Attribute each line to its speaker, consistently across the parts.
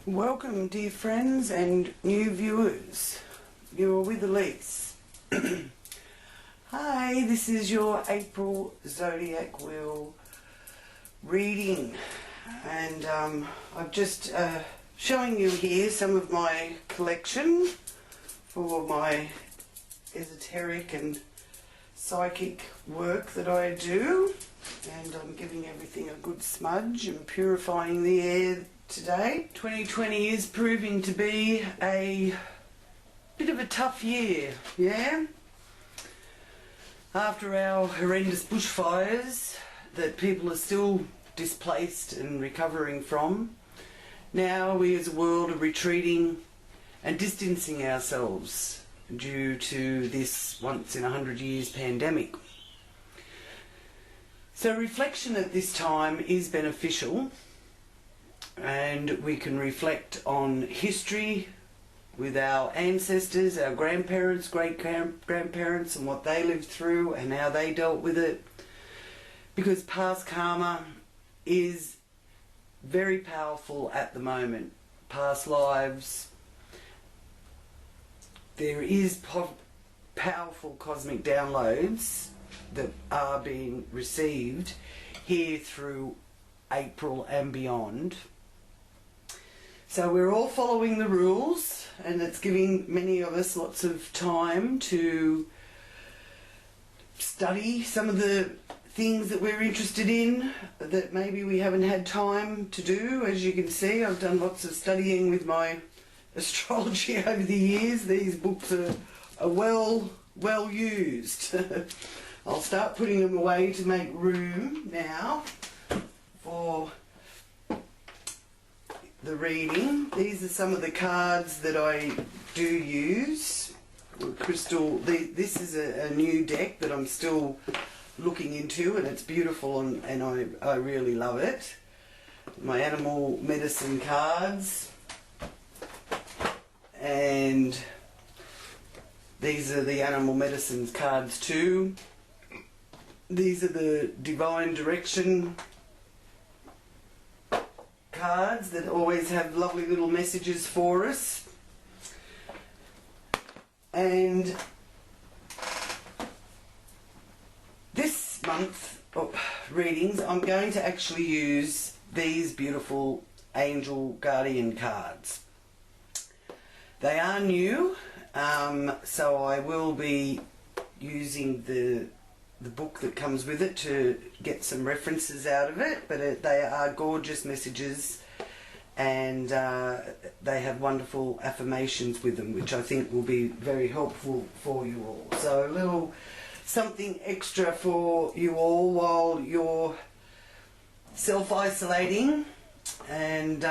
Speaker 1: Welcome, dear friends and new viewers. You're with Elise. Hi, this is your April Zodiac Wheel reading, and I'm just showing you here some of my collection for my esoteric and psychic work that I do, and I'm giving everything a good smudge and purifying the air today. 2020 is proving to be a bit of a tough year, yeah? After our horrendous bushfires that people are still displaced and recovering from, now we as a world are retreating and distancing ourselves due to this once in 100 years pandemic. So reflection at this time is beneficial, and we can reflect on history with our ancestors, our grandparents, great-grandparents, and what they lived through and how they dealt with it, because past karma is very powerful at the moment. Past lives, there is powerful cosmic downloads that are being received here through April and beyond. So we're all following the rules, and it's giving many of us lots of time to study some of the things that we're interested in that maybe we haven't had time to do. As you can see, I've done lots of studying with my astrology over the years. These books are well used. I'll start putting them away to make room now for the reading. These are some of the cards that I do use. Crystal, this is a new deck that I'm still looking into, and it's beautiful, and I really love it. My animal medicine cards, and these are the animal medicines cards too. These are the divine direction cards that always have lovely little messages for us. And this month of readings, I'm going to actually use these beautiful angel guardian cards. They are new, so I will be using the book that comes with it to get some references out of it, but they are gorgeous messages, and they have wonderful affirmations with them, which I think will be very helpful for you all. So a little something extra for you all while you're self-isolating. And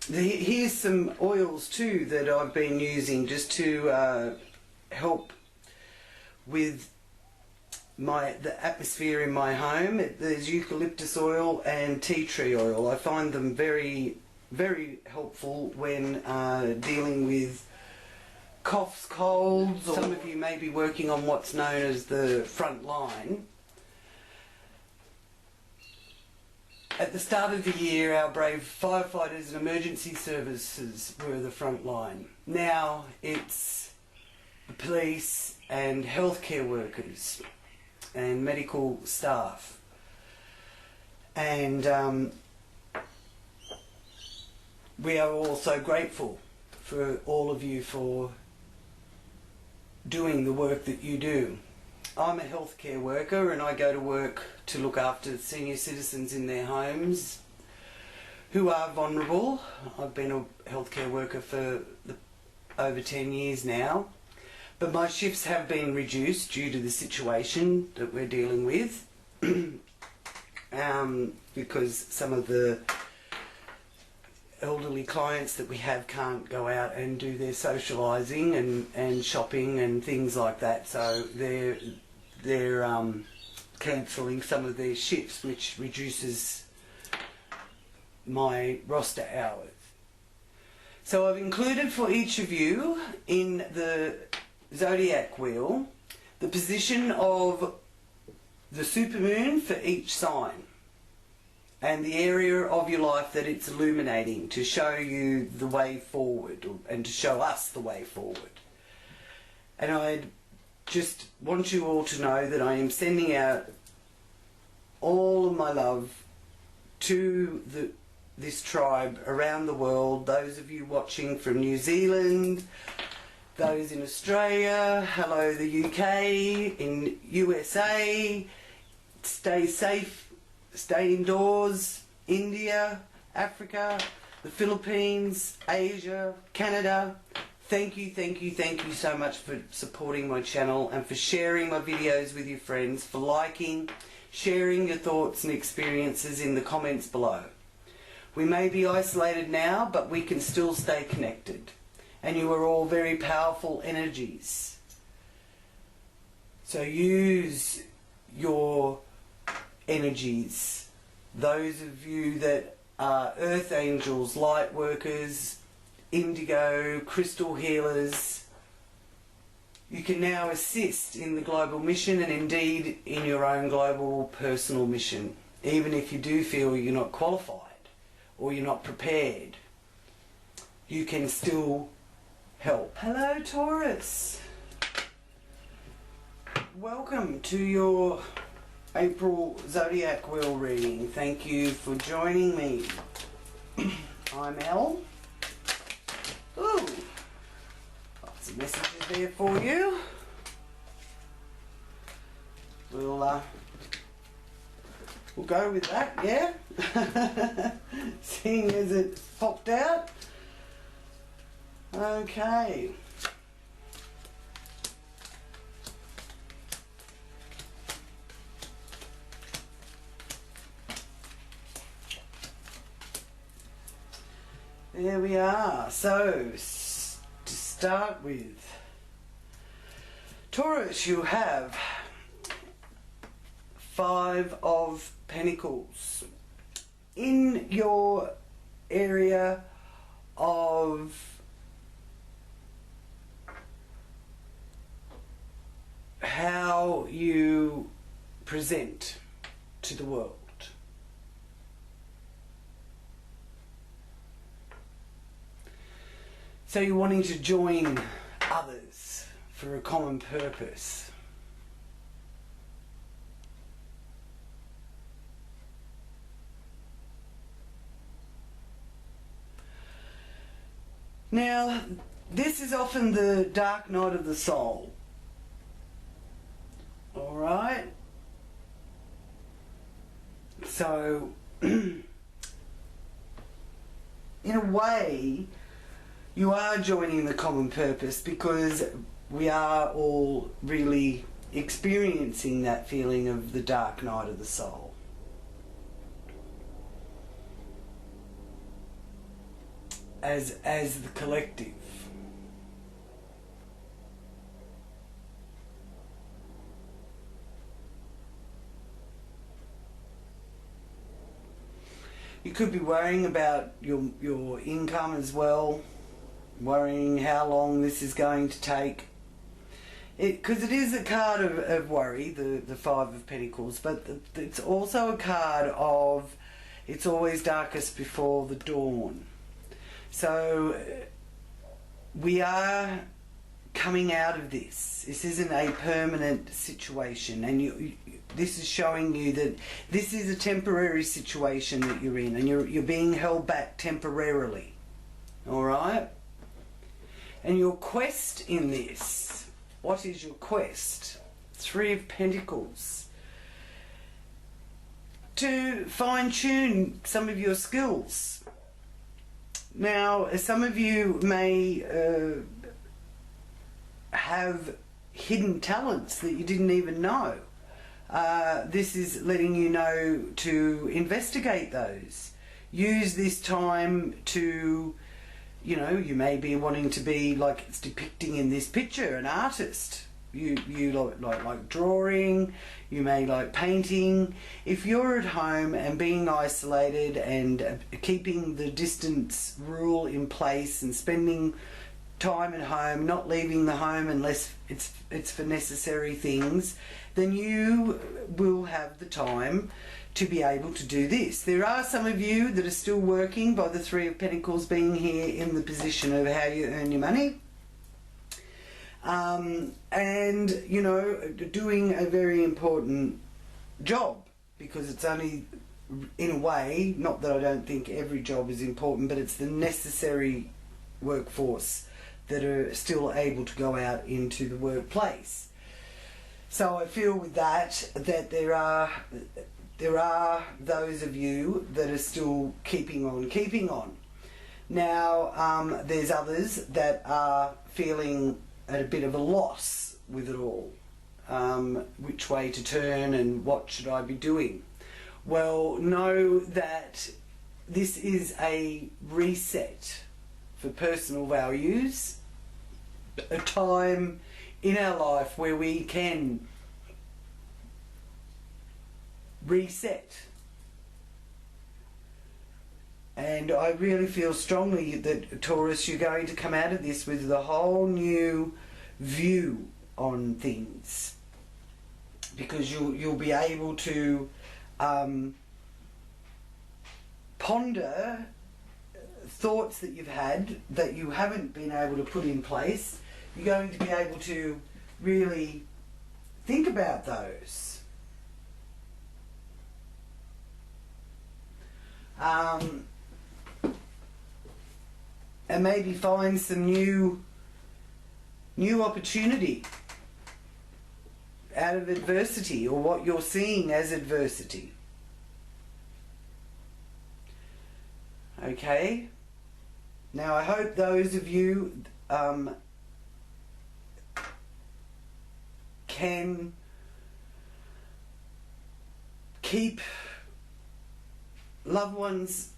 Speaker 1: here's some oils too that I've been using just to help with the atmosphere in my home. There's eucalyptus oil and tea tree oil. I find them very, very helpful when dealing with coughs, colds. Some of you may be working on what's known as the front line. At the start of the year, our brave firefighters and emergency services were the front line. Now it's the police and healthcare workers and medical staff, and we are all so grateful for all of you for doing the work that you do. I'm a healthcare worker, and I go to work to look after senior citizens in their homes who are vulnerable. I've been a healthcare worker for over 10 years now. But my shifts have been reduced due to the situation that we're dealing with, because some of the elderly clients that we have can't go out and do their socialising and shopping and things like that. So they're cancelling some of their shifts, which reduces my roster hours. So I've included for each of you in the Zodiac Wheel the position of the supermoon for each sign. and the area of your life that it's illuminating, to show you the way forward and to show us the way forward. And I just want you all to know that I am sending out all of my love to this tribe around the world. Those of you watching from New Zealand, those in Australia, hello the UK, in USA, stay safe, stay indoors, India, Africa, the Philippines, Asia, Canada. Thank you so much for supporting my channel and for sharing my videos with your friends, for liking, sharing your thoughts and experiences in the comments below. We may be isolated now, but we can still stay connected. And you are all very powerful energies. So use your energies. Those of you that are earth angels, light workers, indigo, crystal healers, you can now assist in the global mission and indeed in your own global personal mission, even if you do feel you're not qualified or you're not prepared. You can still help. Hello Taurus. Welcome to your April Zodiac Wheel reading. Thank you for joining me. I'm Elle. Ooh, lots of messages there for you. We'll go with that, yeah? Seeing as it popped out. Okay. There we are. So, to start with, Taurus, you have 5 of Pentacles. In your area of how you present to the world. So you're wanting to join others for a common purpose. Now, this is often the dark night of the soul. Alright? So, in a way, you are joining the common purpose because we are all really experiencing that feeling of the dark night of the soul. As the collective. You could be worrying about your income as well, worrying how long this is going to take. Because it is a card of worry, the 5 of Pentacles, but it's also a card of it's always darkest before the dawn. So we are coming out of this. This isn't a permanent situation, and this is showing you that this is a temporary situation that you're in, and you're being held back temporarily. All right? And your quest in this, what is your quest? 3 of Pentacles. To fine-tune some of your skills. Now, some of you may have hidden talents that you didn't even know. This is letting you know to investigate those. Use this time to, you know, you may be wanting to be like it's depicting in this picture, an artist. You like drawing, you may like painting. If you're at home and being isolated and keeping the distance rule in place and spending time at home, not leaving the home unless it's for necessary things, then you will have the time to be able to do this. There are some of you that are still working by the Three of Pentacles being here in the position of how you earn your money. And, you know, doing a very important job, because it's only, in a way, not that I don't think every job is important, but it's the necessary workforce that are still able to go out into the workplace. So I feel with that there are those of you that are still keeping on. Now, there's others that are feeling at a bit of a loss with it all. Which way to turn and what should I be doing? Well, know that this is a reset for personal values, a time in our life where we can reset. And I really feel strongly that, Taurus, you're going to come out of this with a whole new view on things, because you'll be able to ponder thoughts that you've had that you haven't been able to put in place. You're going to be able to really think about those. And maybe find some new opportunity out of adversity, or what you're seeing as adversity. Okay? Now I hope those of you can keep loved ones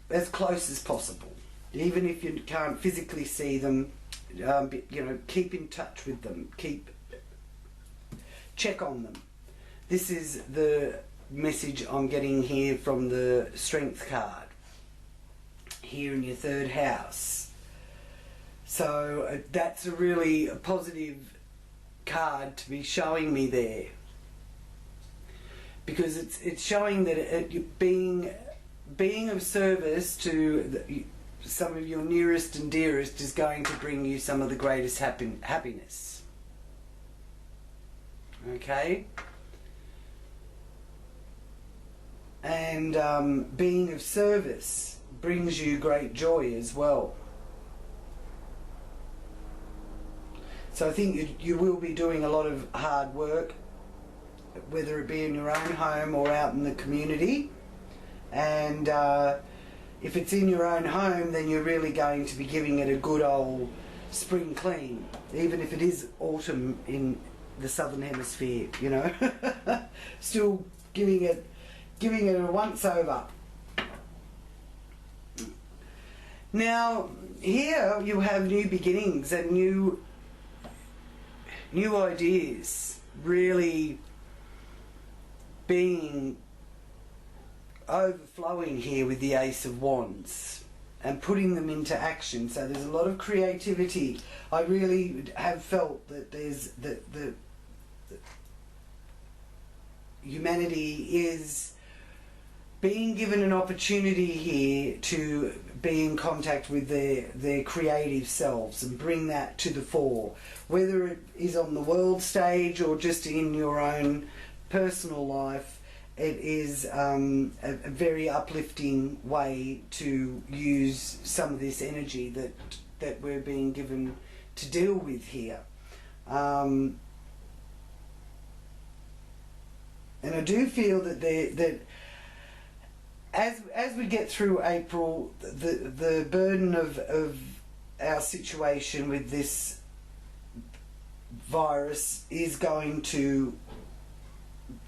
Speaker 1: as close as possible. Even if you can't physically see them, you know, keep in touch with them. Check on them. This is the message I'm getting here from the Strength card, here in your third house. So that's a really positive card to be showing me there, because it's showing that being of service to some of your nearest and dearest is going to bring you some of the greatest happiness. Okay? And being of service brings you great joy as well. So I think you will be doing a lot of hard work, whether it be in your own home or out in the community. And if it's in your own home, then you're really going to be giving it a good old spring clean, even if it is autumn in the southern hemisphere, you know. Still giving it a once over. Now here you have new beginnings and new ideas really being overflowing here with the Ace of Wands, and putting them into action. So there's a lot of creativity. I really have felt that there's the humanity is being given an opportunity here to be in contact with their creative selves and bring that to the fore, whether it is on the world stage or just in your own personal life. It is a very uplifting way to use some of this energy that we're being given to deal with here. And I do feel that as we get through April, the burden of our situation with this virus is going to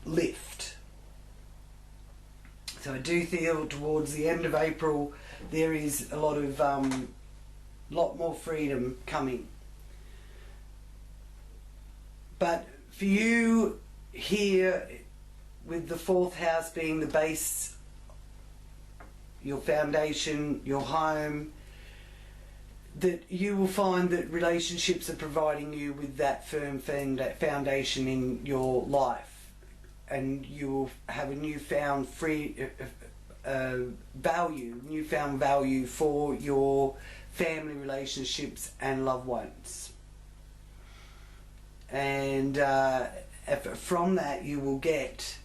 Speaker 1: lift. So I do feel towards the end of April there is a lot more freedom coming. But for you here, with the fourth house being the base, your foundation, your home, that you will find that relationships are providing you with that firm foundation in your life. and you will have a newfound newfound value for your family relationships and loved ones. And from that you will get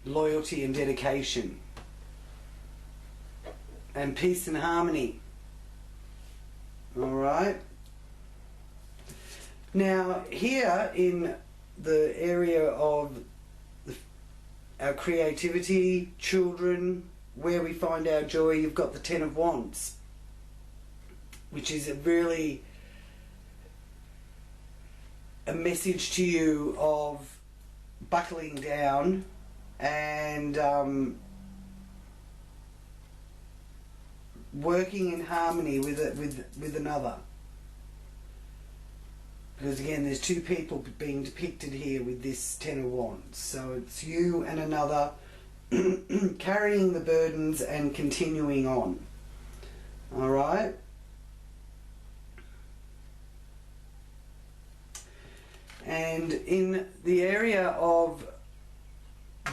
Speaker 1: loyalty and dedication and peace and harmony. Alright? Now here in the area of our creativity, children, where we find our joy, you've got the Ten of Wands, which is really a message to you of buckling down and working in harmony with another. Because again, there's two people being depicted here with this Ten of Wands. So it's you and another carrying the burdens and continuing on. Alright? And in the area of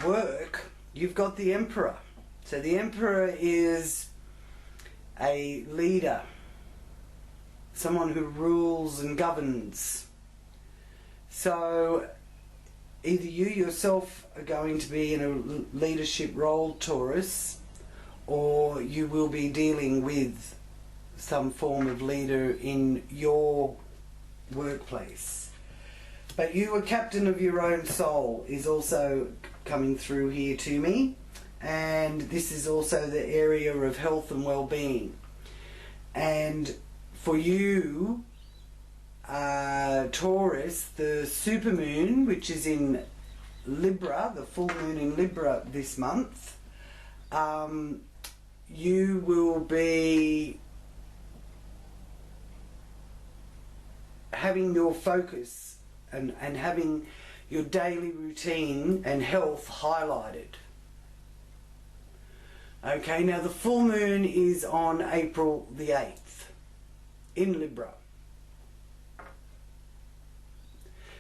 Speaker 1: work, you've got the Emperor. So the Emperor is a leader, someone who rules and governs. So either you yourself are going to be in a leadership role, Taurus, or you will be dealing with some form of leader in your workplace. But you, a captain of your own soul, is also coming through here to me. And this is also the area of health and well-being. And for you, Taurus, the supermoon, which is in Libra, the full moon in Libra this month, you will be having your focus and having your daily routine and health highlighted. Okay, now the full moon is on April the 8th in Libra.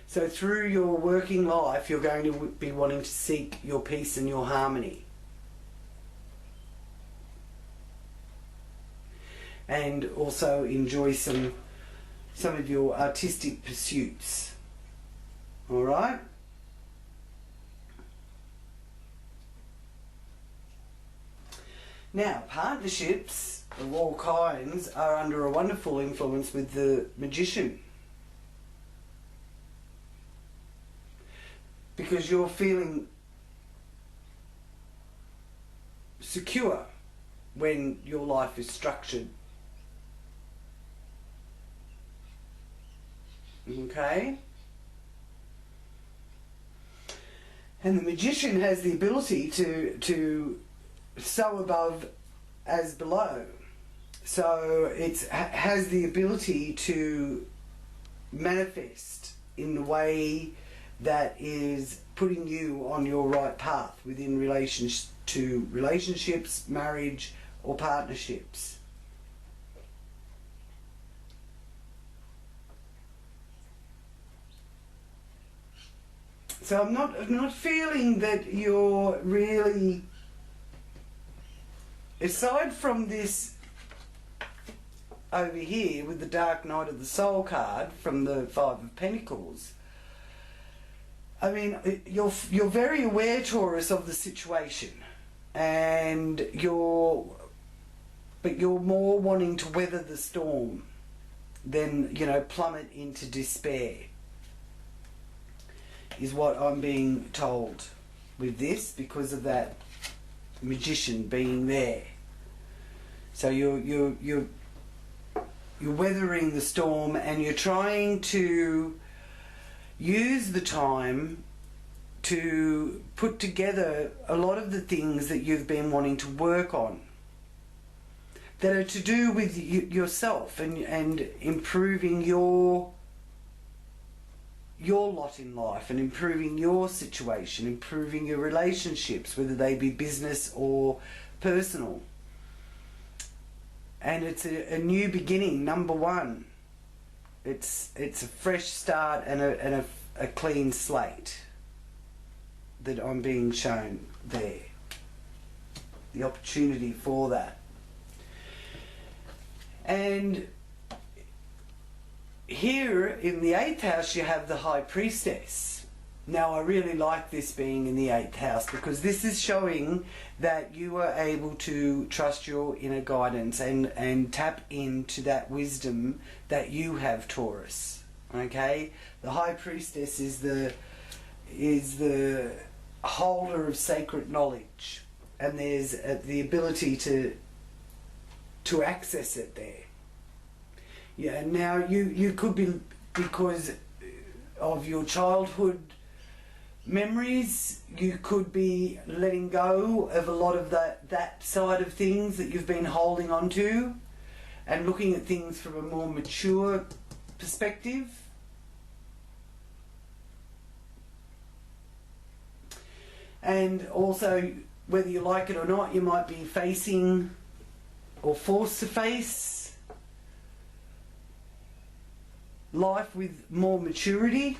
Speaker 1: So through your working life, you're going to be wanting to seek your peace and your harmony. And also enjoy some of your artistic pursuits. Alright? Now, partnerships of all kinds are under a wonderful influence with the Magician. Because you're feeling secure when your life is structured. Okay? And the Magician has the ability to so above as below. So it has the ability to manifest in the way that is putting you on your right path within relation to relationships, marriage or partnerships. So I'm not feeling that you're really, aside from this over here with the Dark Night of the Soul card from the Five of Pentacles, I mean, you're very aware, Taurus, of the situation, and you're more wanting to weather the storm than, you know, plummet into despair, is what I'm being told with this, because of that Magician being there. So you're weathering the storm, and you're trying to use the time to put together a lot of the things that you've been wanting to work on that are to do with yourself and improving your lot in life, and improving your situation, improving your relationships, whether they be business or personal. And it's a new beginning, number one. It's a fresh start and a clean slate. that I'm being shown there. The opportunity for that. And here in the 8th house you have the High Priestess. Now I really like this being in the 8th house because this is showing that you are able to trust your inner guidance and tap into that wisdom that you have, Taurus. Okay? The High Priestess is the holder of sacred knowledge, and there's the ability to access it there. Yeah, now you could be, because of your childhood memories, you could be letting go of a lot of that side of things that you've been holding on to and looking at things from a more mature perspective. And also, whether you like it or not, you might be facing or forced to face life with more maturity.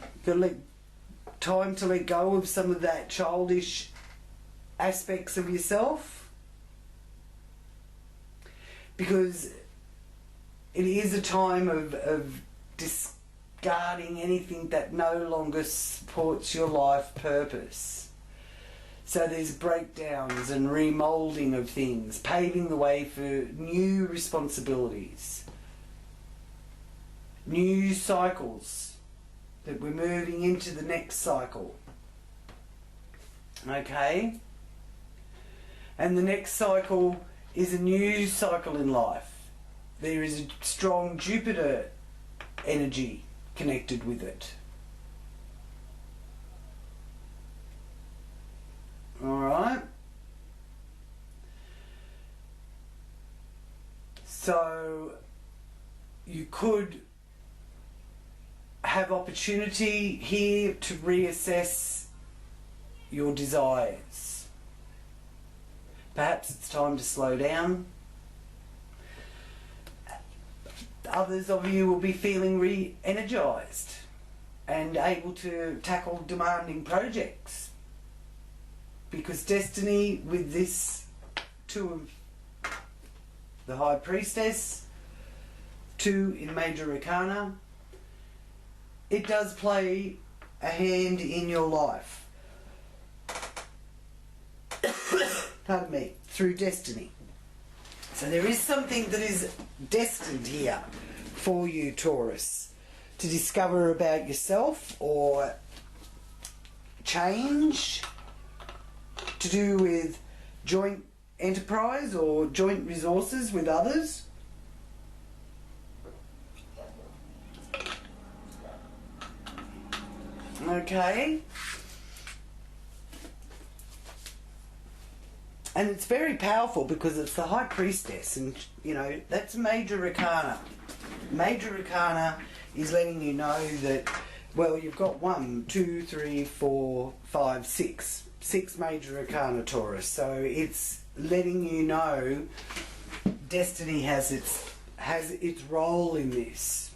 Speaker 1: Time to let go of some of that childish aspects of yourself, because it is a time of discarding anything that no longer supports your life purpose. So there's breakdowns and remoulding of things, paving the way for new responsibilities, new cycles, that we're moving into the next cycle. Okay? And the next cycle is a new cycle in life. There is a strong Jupiter energy connected with it. Alright? So you could have opportunity here to reassess your desires. Perhaps it's time to slow down. Others of you will be feeling re-energized and able to tackle demanding projects, because destiny, with this 2 of the High Priestess, 2 in Major Arcana, it does play a hand in your life. Pardon me, through destiny. So there is something that is destined here for you, Taurus, to discover about yourself, or change, to do with joint enterprise or joint resources with others. Okay. And it's very powerful because it's the High Priestess, and you know, that's Major Arcana. Major Arcana is letting you know that, well, you've got 1, 2, 3, 4, 5, 6. 6 Major Arcana, Taurus. So it's letting you know destiny has its role in this.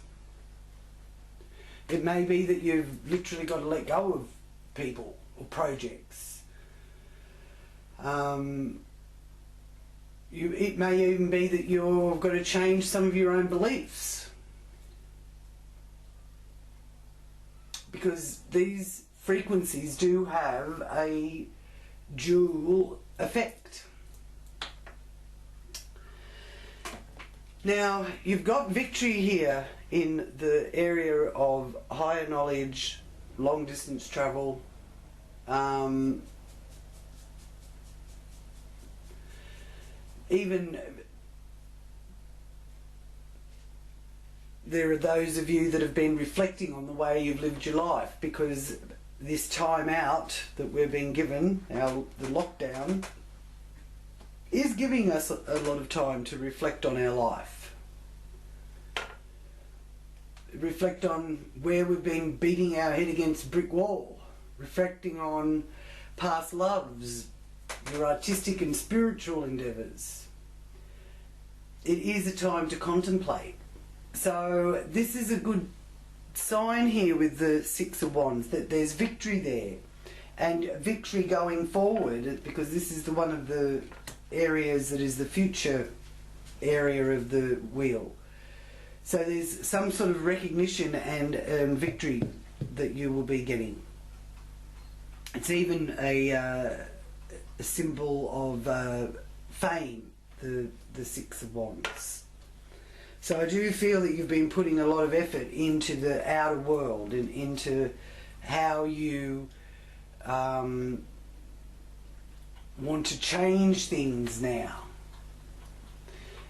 Speaker 1: It may be that you've literally got to let go of people or projects. It may even be that you've got to change some of your own beliefs, because these frequencies do have a dual effect. Now, you've got victory here in the area of higher knowledge, long distance travel, even there are those of you that have been reflecting on the way you've lived your life, because this time out that we're being given, the lockdown, is giving us a lot of time to reflect on our life. Reflect on where we've been beating our head against a brick wall. Reflecting on past loves, your artistic and spiritual endeavours. It is a time to contemplate. So this is a good sign here with the 6 of Wands, that there's victory there. and victory going forward, because this is one of the areas that is the future area of the wheel. So there's some sort of recognition and victory that you will be getting. It's even a symbol of fame, the Six of Wands. So I do feel that you've been putting a lot of effort into the outer world and into how you want to change things now.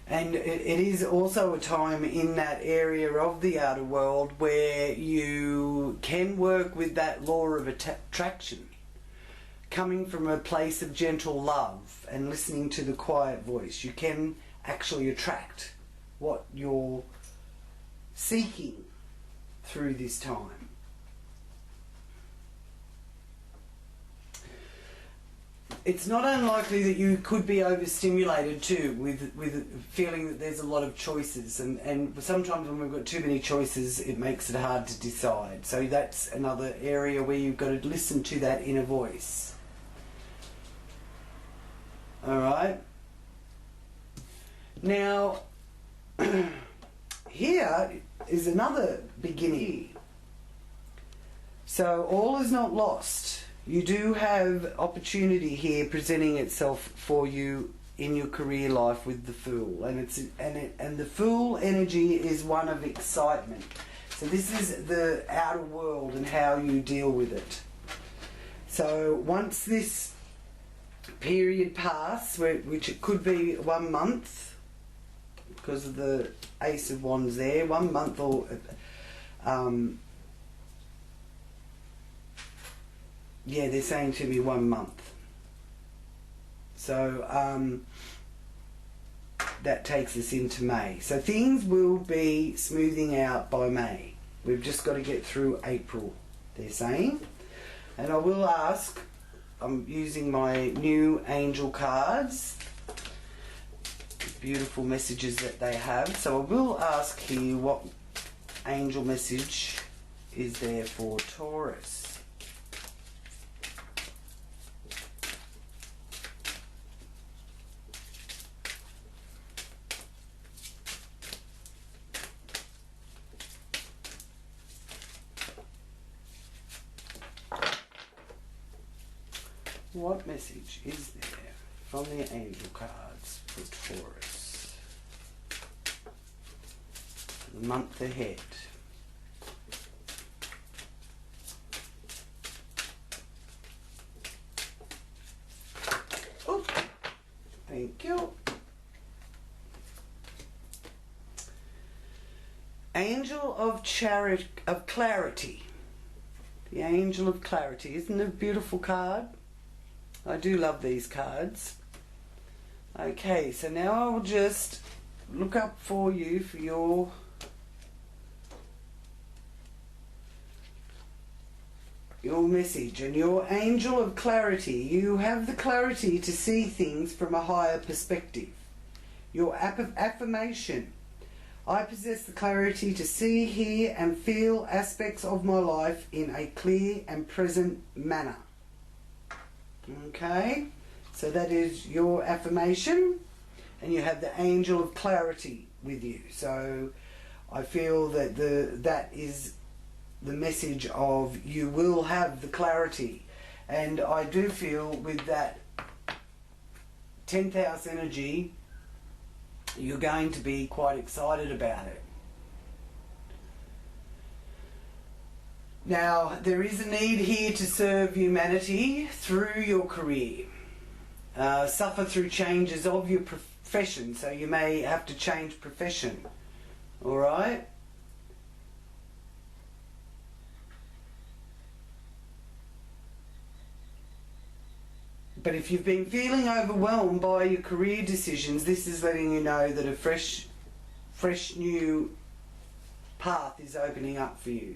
Speaker 1: And it is also a time in that area of the outer world where you can work with that law of attraction, coming from a place of gentle love and listening to the quiet voice. You can actually attract what you're seeking through this time. It's not unlikely that you could be overstimulated too, with feeling that there's a lot of choices, and sometimes when we've got too many choices it makes it hard to decide. So that's another area where you've got to listen to that inner voice. Alright? Now, here is another beginning. So all is not lost. You do have opportunity here presenting itself for you in your career life with the Fool, and the Fool energy is one of excitement. So this is the outer world and how you deal with it. So once this period passes, which it could be 1 month, because of the Ace of Wands there, 1 month, or yeah, they're saying to me 1 month. So that takes us into May. So things will be smoothing out by May. We've just got to get through April, they're saying. And I will ask, I'm using my new angel cards, beautiful messages that they have. So I will ask here what angel message is there for Taurus. What message is there from the angel cards for Taurus for the month ahead? Oh, thank you. Angel of Clarity. The Angel of Clarity. Isn't it a beautiful card? I do love these cards. Okay, so now I will just look up for you for your message. And your Angel of Clarity, you have the clarity to see things from a higher perspective. Your affirmation: I possess the clarity to see, hear and feel aspects of my life in a clear and present manner. Okay, so that is your affirmation, and you have the Angel of Clarity with you. So I feel that that is the message of you will have the clarity, and I do feel with that 10th house energy you're going to be quite excited about it. Now, there is a need here to serve humanity through your career. Suffer through changes of your profession, so you may have to change profession. Alright? But if you've been feeling overwhelmed by your career decisions, this is letting you know that a fresh new path is opening up for you.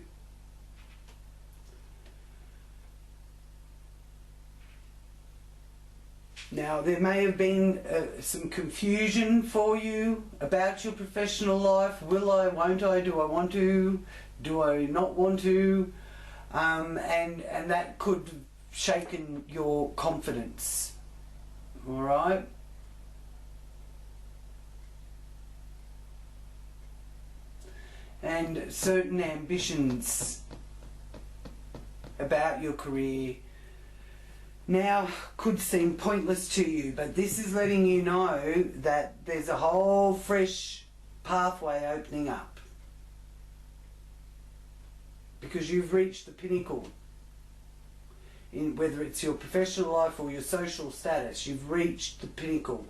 Speaker 1: Now, there may have been some confusion for you about your professional life. Will I, won't I, do I want to, do I not want to? And that could shaken your confidence. All right? And certain ambitions about your career now could seem pointless to you, but this is letting you know that there's a whole fresh pathway opening up, because you've reached the pinnacle in whether it's your professional life or your social status. You've reached the pinnacle,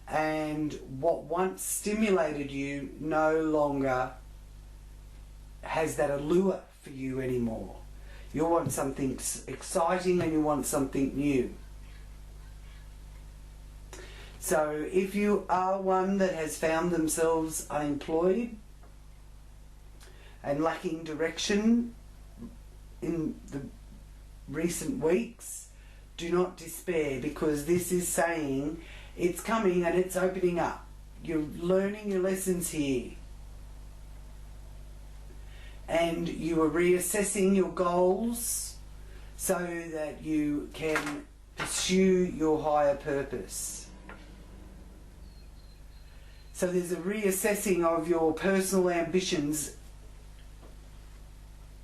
Speaker 1: and what once stimulated you no longer has that allure for you anymore. You want something exciting and you want something new. So if you are one that has found themselves unemployed and lacking direction in the recent weeks, do not despair, because this is saying it's coming and it's opening up. You're learning your lessons here. And you are reassessing your goals so that you can pursue your higher purpose. So there's a reassessing of your personal ambitions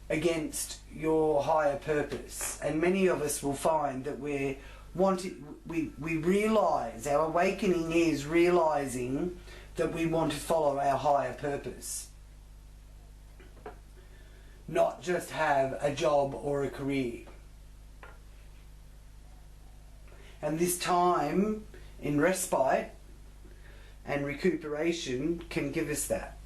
Speaker 1: against your higher purpose. And many of us will find that we realise, our awakening is realising that we want to follow our higher purpose. Not just have a job or a career. And this time in respite and recuperation can give us that.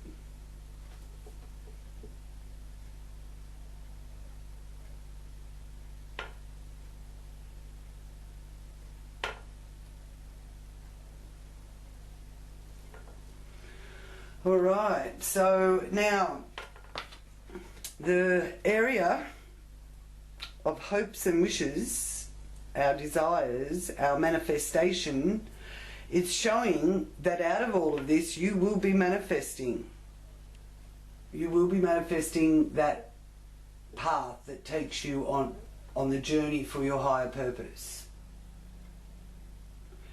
Speaker 1: All right, so now the area of hopes and wishes, our desires, our manifestation, it's showing that out of all of this you will be manifesting. You will be manifesting that path that takes you on the journey for your higher purpose.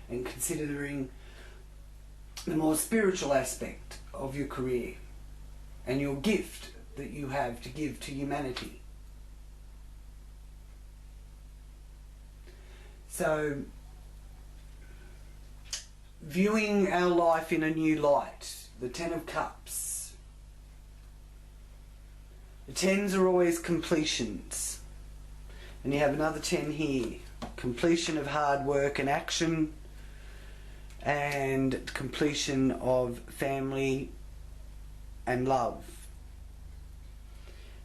Speaker 1: And considering the more spiritual aspect of your career and your gift that you have to give to humanity. So, viewing our life in a new light, the Ten of Cups. The tens are always completions. And you have another 10 here. Completion of hard work and action, and completion of family and love.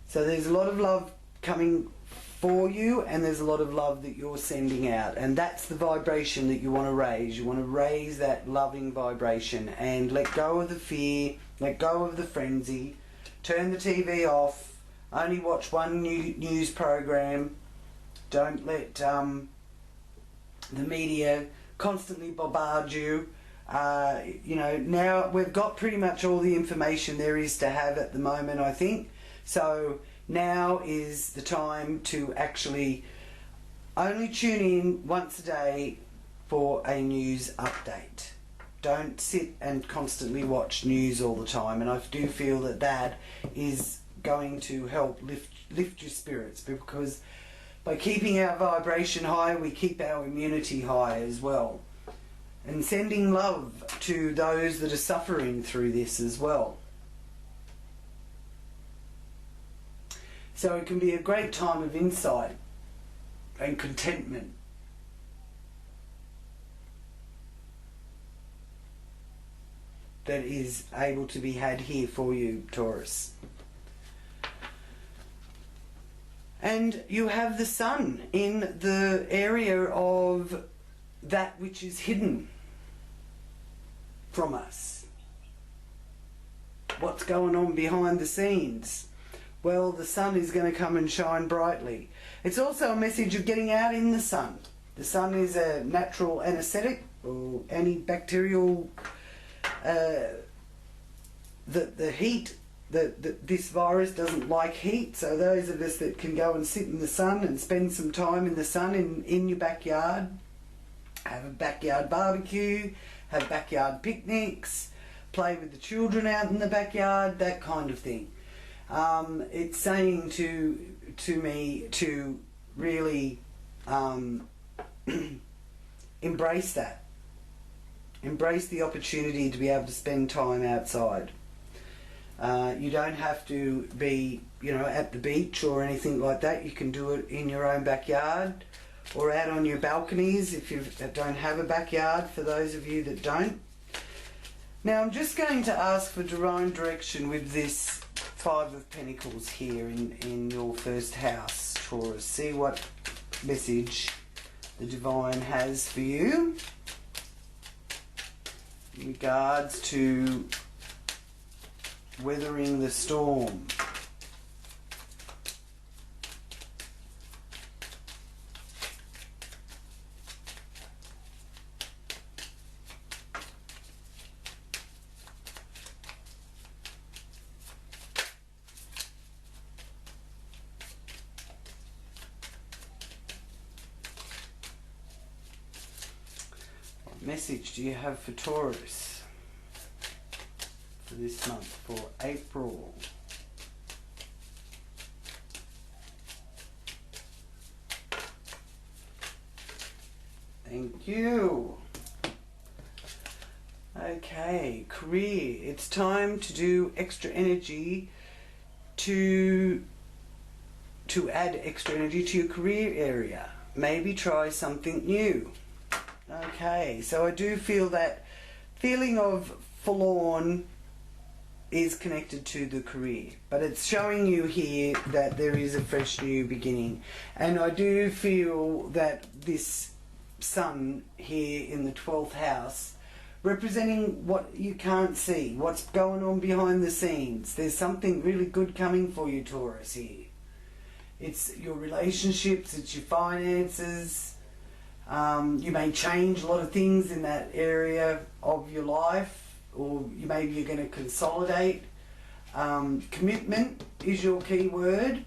Speaker 1: So there's a lot of love coming for you, and there's a lot of love that you're sending out, and that's the vibration that you want to raise. You want to raise that loving vibration and let go of the fear, let go of the frenzy, turn the TV off, only watch one news program, don't let the media constantly bombard you. You know, now we've got pretty much all the information there is to have at the moment, I think. So now is the time to actually only tune in once a day for a news update. Don't sit and constantly watch news all the time, and I do feel that that is going to help lift your spirits, because by keeping our vibration high, we keep our immunity high as well. And sending love to those that are suffering through this as well. So it can be a great time of insight and contentment. That is able to be had here for you, Taurus. And you have the sun in the area of that which is hidden from us. What's going on behind the scenes? Well, the sun is going to come and shine brightly. It's also a message of getting out in the sun. The sun is a natural anesthetic or antibacterial. The heat this virus doesn't like heat, so those of us that can go and sit in the sun and spend some time in the sun in your backyard, have a backyard barbecue, have backyard picnics, play with the children out in the backyard, that kind of thing. It's saying to me to really embrace that. Embrace the opportunity to be able to spend time outside. You don't have to be, at the beach or anything like that. You can do it in your own backyard or out on your balconies if you don't have a backyard, for those of you that don't. Now I'm just going to ask for divine direction with this Five of Pentacles here in your first house, Taurus. See what message the divine has for you in regards to weathering the storm. What message do you have for Taurus for this month, for April? Thank you. Okay, career. It's time to do extra energy to add extra energy to your career area. Maybe try something new. Okay, so I do feel that feeling of forlorn is connected to the career, but it's showing you here that there is a fresh new beginning. And I do feel that this sun here in the 12th house, representing what you can't see, what's going on behind the scenes. There's something really good coming for you, Taurus, here. It's your relationships, it's your finances. You may change a lot of things in that area of your life, or maybe you're going to consolidate. Commitment is your key word,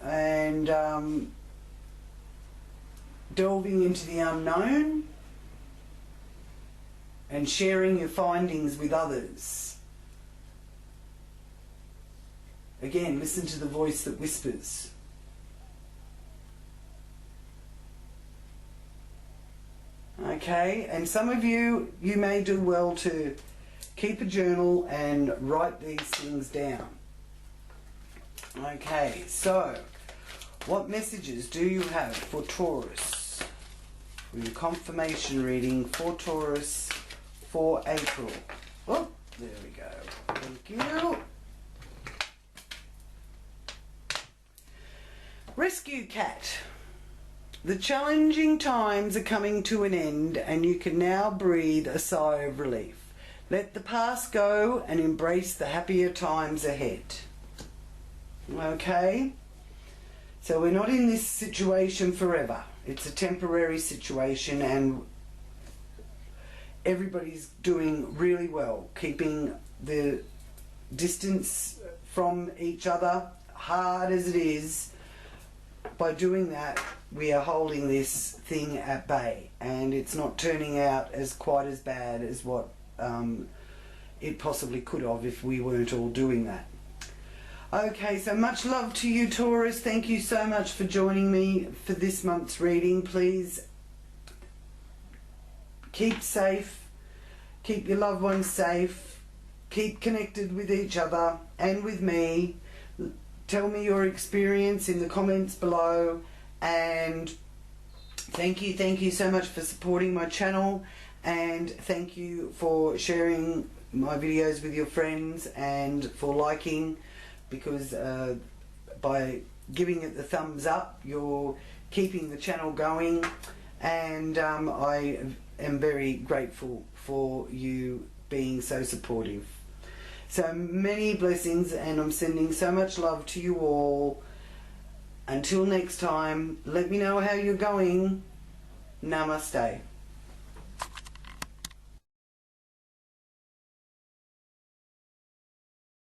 Speaker 1: and delving into the unknown and sharing your findings with others. Again, listen to the voice that whispers. Okay, and some of you may do well to keep a journal and write these things down. Okay, so what messages do you have for Taurus? For your confirmation reading for Taurus for April. Oh, there we go. Thank you. Rescue Cat. The challenging times are coming to an end and you can now breathe a sigh of relief. Let the past go and embrace the happier times ahead. Okay? So we're not in this situation forever. It's a temporary situation and everybody's doing really well, keeping the distance from each other, hard as it is. By doing that, we are holding this thing at bay, and it's not turning out as quite as bad as what it possibly could have if we weren't all doing that. Okay, so much love to you, Taurus. Thank you so much for joining me for this month's reading. Please keep safe, keep your loved ones safe, keep connected with each other and with me. Tell me your experience in the comments below, and thank you so much for supporting my channel, and thank you for sharing my videos with your friends and for liking, because by giving it the thumbs up you're keeping the channel going, and I am very grateful for you being so supportive. So many blessings, and I'm sending so much love to you all. Until next time, let me know how you're going. Namaste.